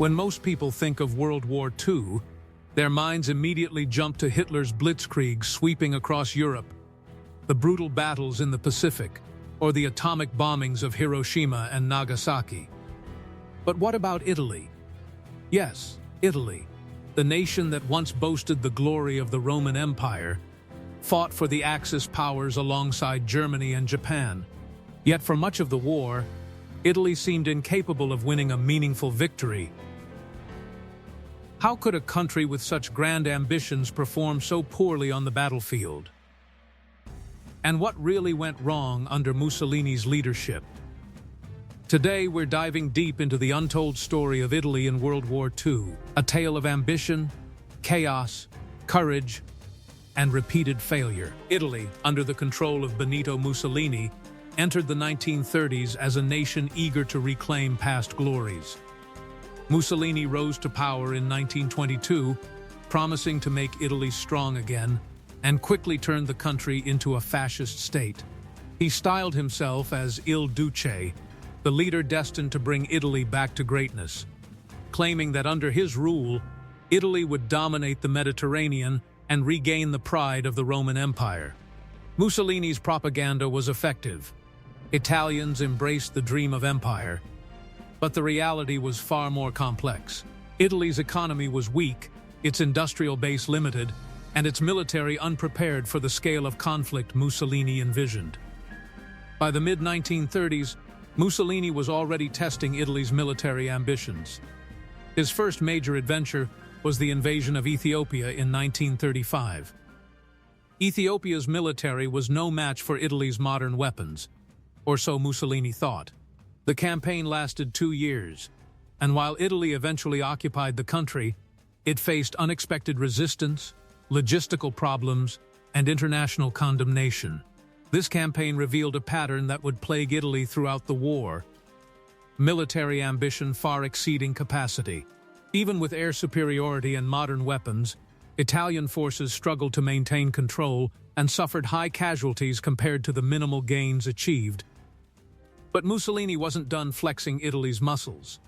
When most people think of World War II, their minds immediately jump to Hitler's blitzkrieg sweeping across Europe, the brutal battles in the Pacific, or the atomic bombings of Hiroshima and Nagasaki. But what about Italy? Yes, Italy, the nation that once boasted the glory of the Roman Empire, fought for the Axis powers alongside Germany and Japan. Yet for much of the war, Italy seemed incapable of winning a meaningful victory. How could a country with such grand ambitions perform so poorly on the battlefield? And what really went wrong under Mussolini's leadership? Today, we're diving deep into the untold story of Italy in World War II, a tale of ambition, chaos, courage, and repeated failure. Italy, under the control of Benito Mussolini, entered the 1930s as a nation eager to reclaim past glories. Mussolini rose to power in 1922, promising to make Italy strong again, and quickly turned the country into a fascist state. He styled himself as Il Duce, the leader destined to bring Italy back to greatness, claiming that under his rule, Italy would dominate the Mediterranean and regain the pride of the Roman Empire. Mussolini's propaganda was effective. Italians embraced the dream of empire, but the reality was far more complex. Italy's economy was weak, its industrial base limited, and its military unprepared for the scale of conflict Mussolini envisioned. By the mid-1930s, Mussolini was already testing Italy's military ambitions. His first major adventure was the invasion of Ethiopia in 1935. Ethiopia's military was no match for Italy's modern weapons, or so Mussolini thought. The campaign lasted 2 years, and while Italy eventually occupied the country, it faced unexpected resistance, logistical problems, and international condemnation. This campaign revealed a pattern that would plague Italy throughout the war: military ambition far exceeding capacity. Even with air superiority and modern weapons, Italian forces struggled to maintain control and suffered high casualties compared to the minimal gains achieved. But Mussolini wasn't done flexing Italy's muscles.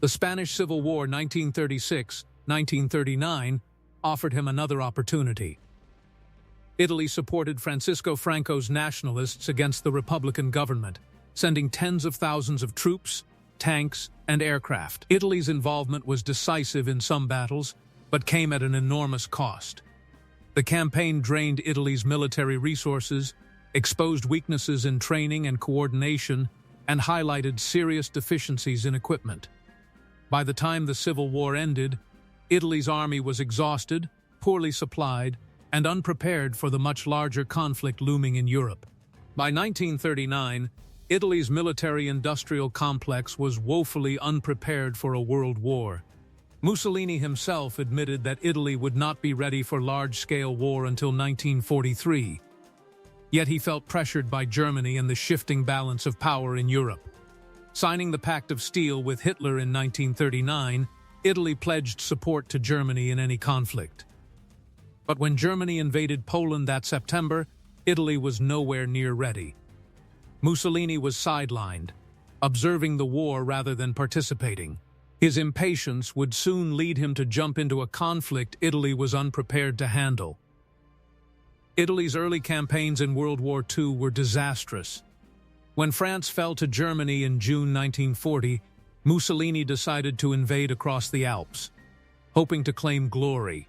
The Spanish Civil War 1936-1939 offered him another opportunity. Italy supported Francisco Franco's nationalists against the Republican government, sending tens of thousands of troops, tanks, and aircraft. Italy's involvement was decisive in some battles, but came at an enormous cost. The campaign drained Italy's military resources, exposed weaknesses in training and coordination, and highlighted serious deficiencies in equipment. By the time the Civil War ended, Italy's army was exhausted, poorly supplied, and unprepared for the much larger conflict looming in Europe. By 1939, Italy's military-industrial complex was woefully unprepared for a world war. Mussolini himself admitted that Italy would not be ready for large-scale war until 1943. Yet he felt pressured by Germany and the shifting balance of power in Europe. Signing the Pact of Steel with Hitler in 1939, Italy pledged support to Germany in any conflict. But when Germany invaded Poland that September, Italy was nowhere near ready. Mussolini was sidelined, observing the war rather than participating. His impatience would soon lead him to jump into a conflict Italy was unprepared to handle. Italy's early campaigns in World War II were disastrous. When France fell to Germany in June 1940, Mussolini decided to invade across the Alps, hoping to claim glory.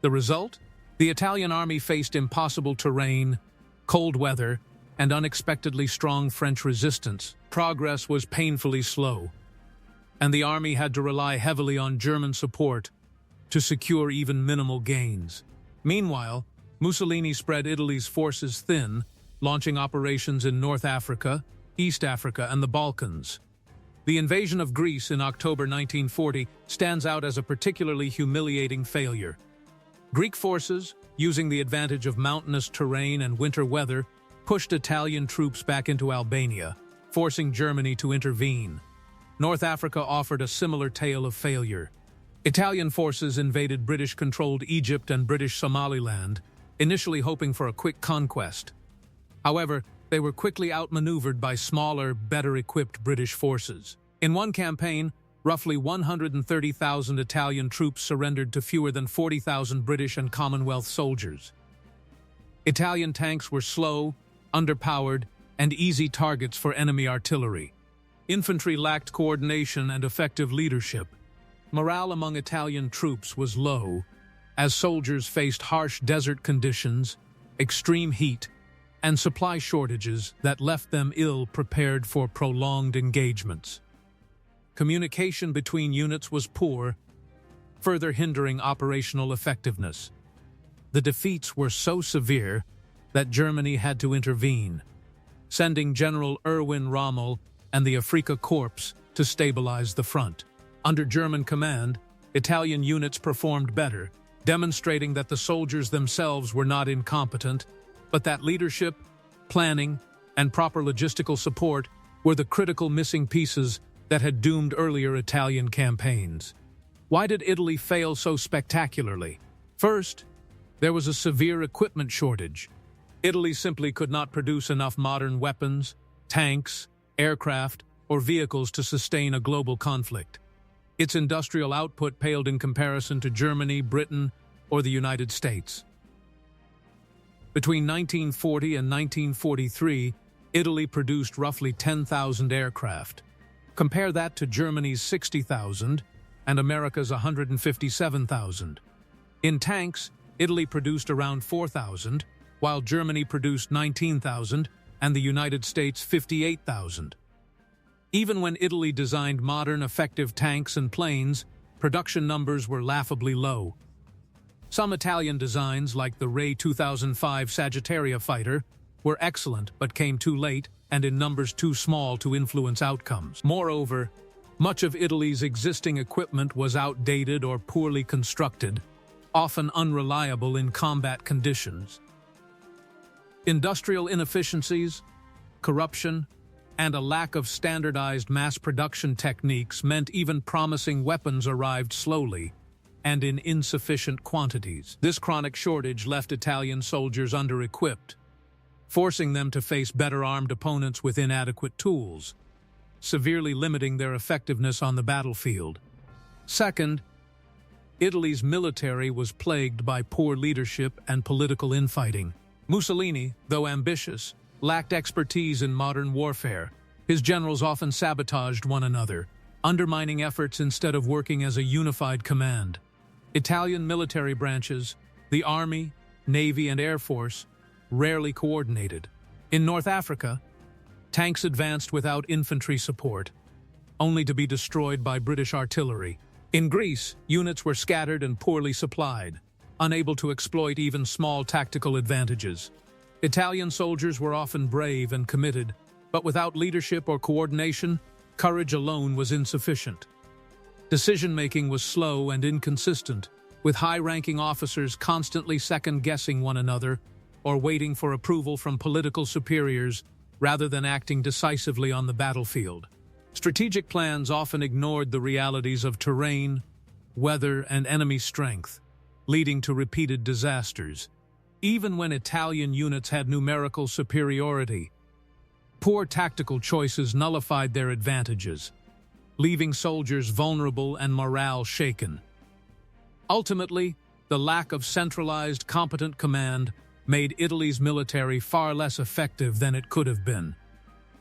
The result? The Italian army faced impossible terrain, cold weather, and unexpectedly strong French resistance. Progress was painfully slow, and the army had to rely heavily on German support to secure even minimal gains. Meanwhile, Mussolini spread Italy's forces thin, launching operations in North Africa, East Africa, and the Balkans. The invasion of Greece in October 1940 stands out as a particularly humiliating failure. Greek forces, using the advantage of mountainous terrain and winter weather, pushed Italian troops back into Albania, forcing Germany to intervene. North Africa offered a similar tale of failure. Italian forces invaded British-controlled Egypt and British Somaliland, initially hoping for a quick conquest. However, they were quickly outmaneuvered by smaller, better-equipped British forces. In one campaign, roughly 130,000 Italian troops surrendered to fewer than 40,000 British and Commonwealth soldiers. Italian tanks were slow, underpowered, and easy targets for enemy artillery. Infantry lacked coordination and effective leadership. Morale among Italian troops was low, as soldiers faced harsh desert conditions, extreme heat, and supply shortages that left them ill-prepared for prolonged engagements. Communication between units was poor, further hindering operational effectiveness. The defeats were so severe that Germany had to intervene, sending General Erwin Rommel and the Afrika Korps to stabilize the front. Under German command, Italian units performed better, demonstrating that the soldiers themselves were not incompetent, but that leadership, planning, and proper logistical support were the critical missing pieces that had doomed earlier Italian campaigns. Why did Italy fail so spectacularly? First, there was a severe equipment shortage. Italy simply could not produce enough modern weapons, tanks, aircraft, or vehicles to sustain a global conflict. Its industrial output paled in comparison to Germany, Britain, or the United States. Between 1940 and 1943, Italy produced roughly 10,000 aircraft. Compare that to Germany's 60,000 and America's 157,000. In tanks, Italy produced around 4,000, while Germany produced 19,000 and the United States 58,000. Even when Italy designed modern, effective tanks and planes, production numbers were laughably low. Some Italian designs, like the Re 2005 Sagittaria fighter, were excellent but came too late and in numbers too small to influence outcomes. Moreover, much of Italy's existing equipment was outdated or poorly constructed, often unreliable in combat conditions. Industrial inefficiencies, corruption, and a lack of standardized mass production techniques meant even promising weapons arrived slowly and in insufficient quantities. This chronic shortage left Italian soldiers under-equipped, forcing them to face better-armed opponents with inadequate tools, severely limiting their effectiveness on the battlefield. Second, Italy's military was plagued by poor leadership and political infighting. Mussolini, though ambitious, lacked expertise in modern warfare. His generals often sabotaged one another, undermining efforts instead of working as a unified command. Italian military branches, the Army, Navy, and Air Force, rarely coordinated. In North Africa, tanks advanced without infantry support, only to be destroyed by British artillery. In Greece, units were scattered and poorly supplied, unable to exploit even small tactical advantages. Italian soldiers were often brave and committed, but without leadership or coordination, courage alone was insufficient. Decision-making was slow and inconsistent, with high-ranking officers constantly second-guessing one another or waiting for approval from political superiors rather than acting decisively on the battlefield. Strategic plans often ignored the realities of terrain, weather, and enemy strength, leading to repeated disasters. Even when Italian units had numerical superiority, poor tactical choices nullified their advantages, leaving soldiers vulnerable and morale shaken. Ultimately, the lack of centralized, competent command made Italy's military far less effective than it could have been,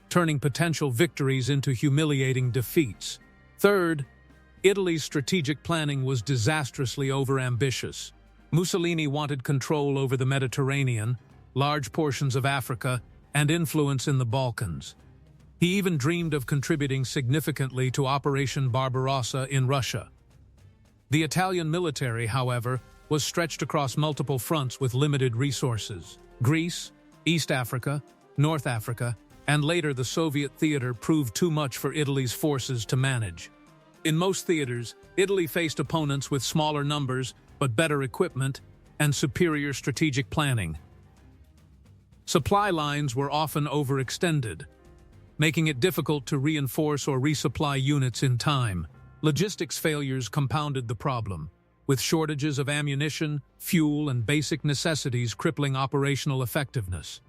turning potential victories into humiliating defeats. Third, Italy's strategic planning was disastrously overambitious. Mussolini wanted control over the Mediterranean, large portions of Africa, and influence in the Balkans. He even dreamed of contributing significantly to Operation Barbarossa in Russia. The Italian military, however, was stretched across multiple fronts with limited resources. Greece, East Africa, North Africa, and later the Soviet theater proved too much for Italy's forces to manage. In most theaters, Italy faced opponents with smaller numbers but better equipment and superior strategic planning. Supply lines were often overextended, making it difficult to reinforce or resupply units in time. Logistics failures compounded the problem, with shortages of ammunition, fuel, and basic necessities crippling operational effectiveness.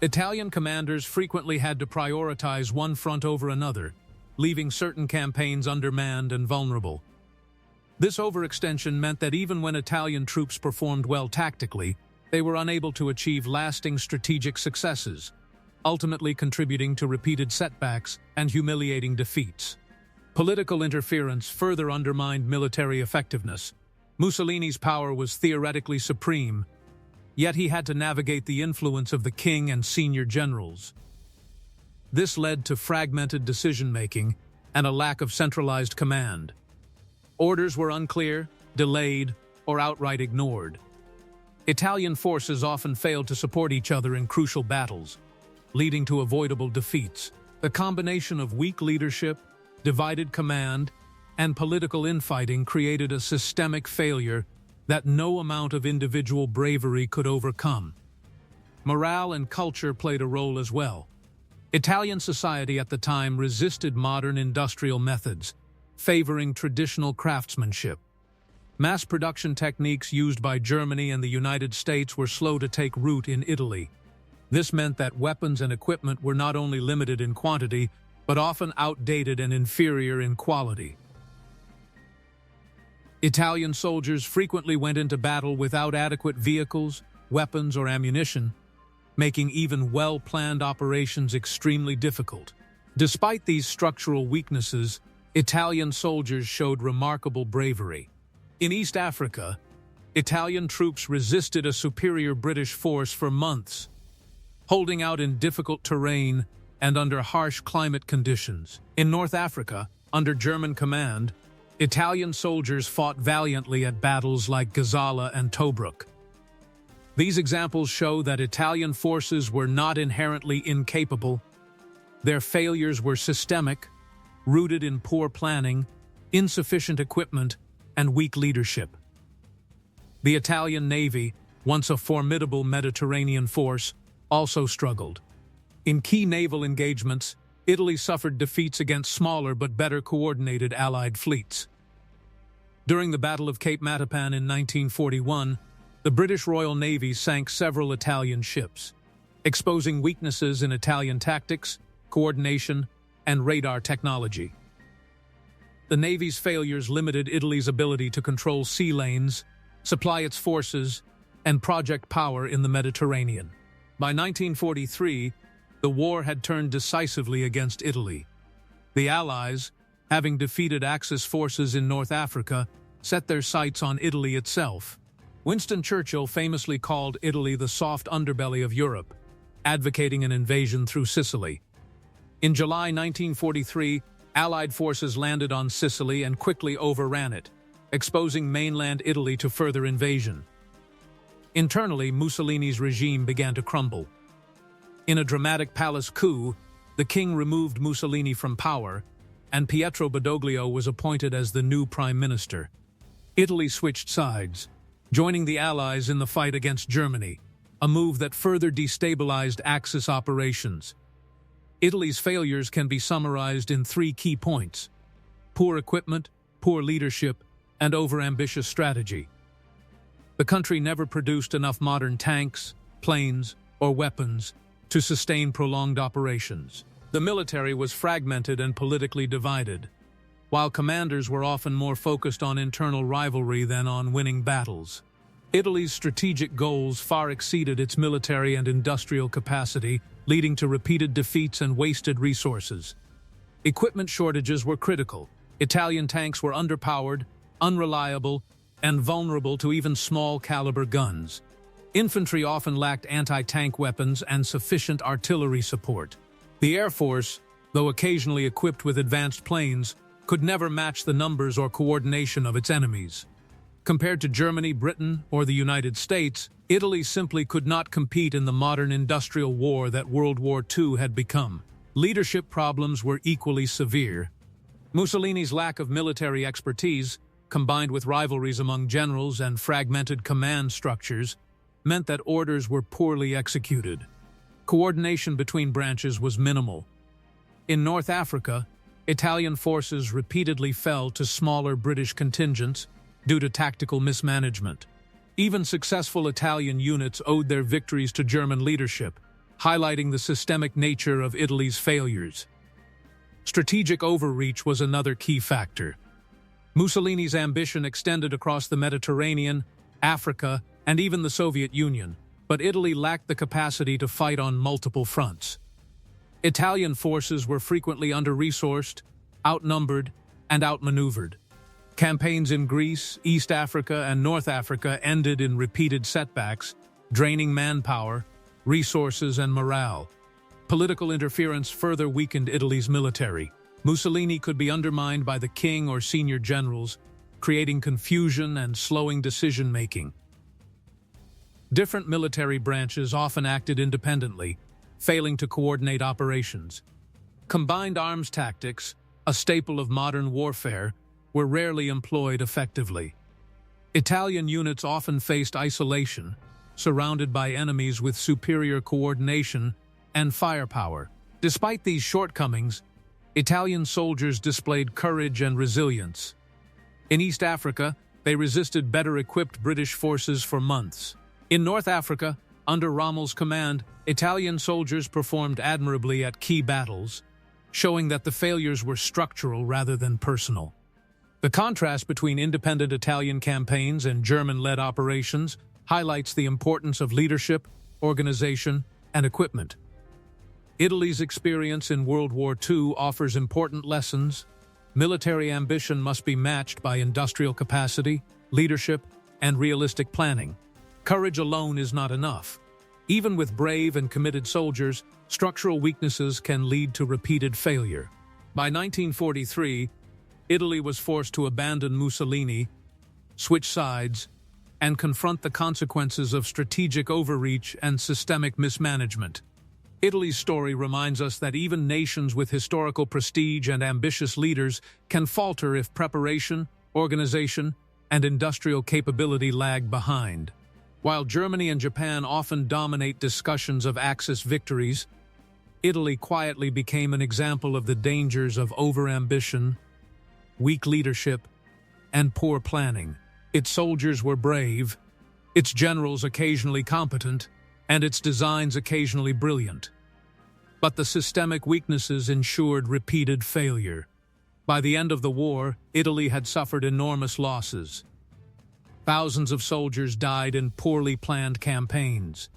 Italian commanders frequently had to prioritize one front over another, leaving certain campaigns undermanned and vulnerable. This overextension meant that even when Italian troops performed well tactically, they were unable to achieve lasting strategic successes, ultimately contributing to repeated setbacks and humiliating defeats. Political interference further undermined military effectiveness. Mussolini's power was theoretically supreme, yet he had to navigate the influence of the king and senior generals. This led to fragmented decision-making and a lack of centralized command. Orders were unclear, delayed, or outright ignored. Italian forces often failed to support each other in crucial battles, leading to avoidable defeats. The combination of weak leadership, divided command, and political infighting created a systemic failure that no amount of individual bravery could overcome. Morale and culture played a role as well. Italian society at the time resisted modern industrial methods, favoring traditional craftsmanship. Mass production techniques used by Germany and the United States were slow to take root in Italy. This meant that weapons and equipment were not only limited in quantity, but often outdated and inferior in quality. Italian soldiers frequently went into battle without adequate vehicles, weapons, or ammunition, making even well-planned operations extremely difficult. Despite these structural weaknesses, Italian soldiers showed remarkable bravery. In East Africa, Italian troops resisted a superior British force for months, holding out in difficult terrain and under harsh climate conditions. In North Africa, under German command, Italian soldiers fought valiantly at battles like Gazala and Tobruk. These examples show that Italian forces were not inherently incapable. Their failures were systemic, rooted in poor planning, insufficient equipment, and weak leadership. The Italian Navy, once a formidable Mediterranean force, also struggled. In key naval engagements, Italy suffered defeats against smaller but better coordinated Allied fleets. During the Battle of Cape Matapan in 1941, the British Royal Navy sank several Italian ships, exposing weaknesses in Italian tactics, coordination, and radar technology. The Navy's failures limited Italy's ability to control sea lanes, supply its forces, and project power in the Mediterranean. By 1943, the war had turned decisively against Italy. The Allies, having defeated Axis forces in North Africa, set their sights on Italy itself. Winston Churchill famously called Italy the soft underbelly of Europe, advocating an invasion through Sicily. In July 1943, Allied forces landed on Sicily and quickly overran it, exposing mainland Italy to further invasion. Internally, Mussolini's regime began to crumble. In a dramatic palace coup, the king removed Mussolini from power, and Pietro Badoglio was appointed as the new prime minister. Italy switched sides, joining the Allies in the fight against Germany, a move that further destabilized Axis operations. Italy's failures can be summarized in three key points: poor equipment, poor leadership, and overambitious strategy. The country never produced enough modern tanks, planes, or weapons to sustain prolonged operations. The military was fragmented and politically divided, while commanders were often more focused on internal rivalry than on winning battles. Italy's strategic goals far exceeded its military and industrial capacity, leading to repeated defeats and wasted resources. Equipment shortages were critical. Italian tanks were underpowered, unreliable, and vulnerable to even small-caliber guns. Infantry often lacked anti-tank weapons and sufficient artillery support. The Air Force, though occasionally equipped with advanced planes, could never match the numbers or coordination of its enemies. Compared to Germany, Britain, or the United States, Italy simply could not compete in the modern industrial war that World War II had become. Leadership problems were equally severe. Mussolini's lack of military expertise, combined with rivalries among generals and fragmented command structures, meant that orders were poorly executed. Coordination between branches was minimal. In North Africa, Italian forces repeatedly fell to smaller British contingents due to tactical mismanagement. Even successful Italian units owed their victories to German leadership, highlighting the systemic nature of Italy's failures. Strategic overreach was another key factor. Mussolini's ambition extended across the Mediterranean, Africa, and even the Soviet Union, but Italy lacked the capacity to fight on multiple fronts. Italian forces were frequently under-resourced, outnumbered, and outmaneuvered. Campaigns in Greece, East Africa, and North Africa ended in repeated setbacks, draining manpower, resources, and morale. Political interference further weakened Italy's military. Mussolini could be undermined by the king or senior generals, creating confusion and slowing decision-making. Different military branches often acted independently, failing to coordinate operations. Combined arms tactics, a staple of modern warfare, were rarely employed effectively. Italian units often faced isolation, surrounded by enemies with superior coordination and firepower. Despite these shortcomings, Italian soldiers displayed courage and resilience. In East Africa, they resisted better-equipped British forces for months. In North Africa, under Rommel's command, Italian soldiers performed admirably at key battles, showing that the failures were structural rather than personal. The contrast between independent Italian campaigns and German-led operations highlights the importance of leadership, organization, and equipment. Italy's experience in World War II offers important lessons. Military ambition must be matched by industrial capacity, leadership, and realistic planning. Courage alone is not enough. Even with brave and committed soldiers, structural weaknesses can lead to repeated failure. By 1943, Italy was forced to abandon Mussolini, switch sides, and confront the consequences of strategic overreach and systemic mismanagement. Italy's story reminds us that even nations with historical prestige and ambitious leaders can falter if preparation, organization, and industrial capability lag behind. While Germany and Japan often dominate discussions of Axis victories, Italy quietly became an example of the dangers of overambition, weak leadership, and poor planning. Its soldiers were brave, its generals occasionally competent, and its designs occasionally brilliant. But the systemic weaknesses ensured repeated failure. By the end of the war, Italy had suffered enormous losses. Thousands of soldiers died in poorly planned campaigns.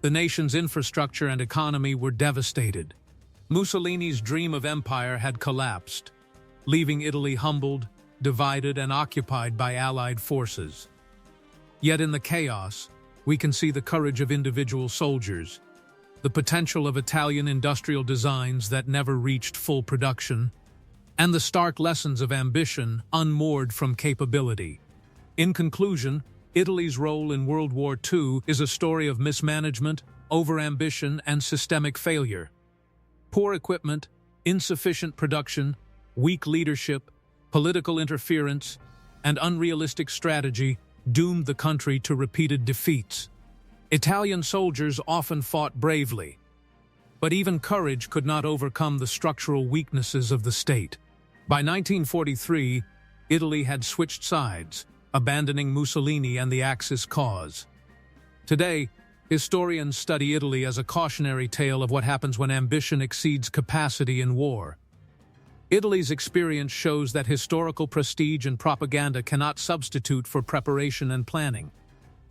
The nation's infrastructure and economy were devastated. Mussolini's dream of empire had collapsed, leaving Italy humbled, divided, and occupied by Allied forces. Yet in the chaos, we can see the courage of individual soldiers, the potential of Italian industrial designs that never reached full production, and the stark lessons of ambition unmoored from capability. In conclusion, Italy's role in World War II is a story of mismanagement, overambition, and systemic failure. Poor equipment, insufficient production, weak leadership, political interference, and unrealistic strategy doomed the country to repeated defeats. Italian soldiers often fought bravely, but even courage could not overcome the structural weaknesses of the state. By 1943, Italy had switched sides, abandoning Mussolini and the Axis cause. Today, historians study Italy as a cautionary tale of what happens when ambition exceeds capacity in war. Italy's experience shows that historical prestige and propaganda cannot substitute for preparation and planning.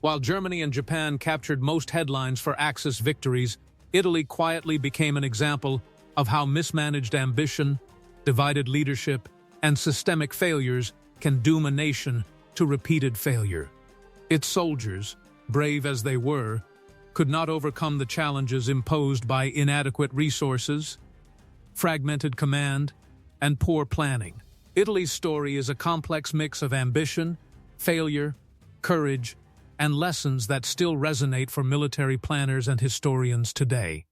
While Germany and Japan captured most headlines for Axis victories, Italy quietly became an example of how mismanaged ambition, divided leadership, and systemic failures can doom a nation to repeated failure. Its soldiers, brave as they were, could not overcome the challenges imposed by inadequate resources, fragmented command, and poor planning. Italy's story is a complex mix of ambition, failure, courage, and lessons that still resonate for military planners and historians today.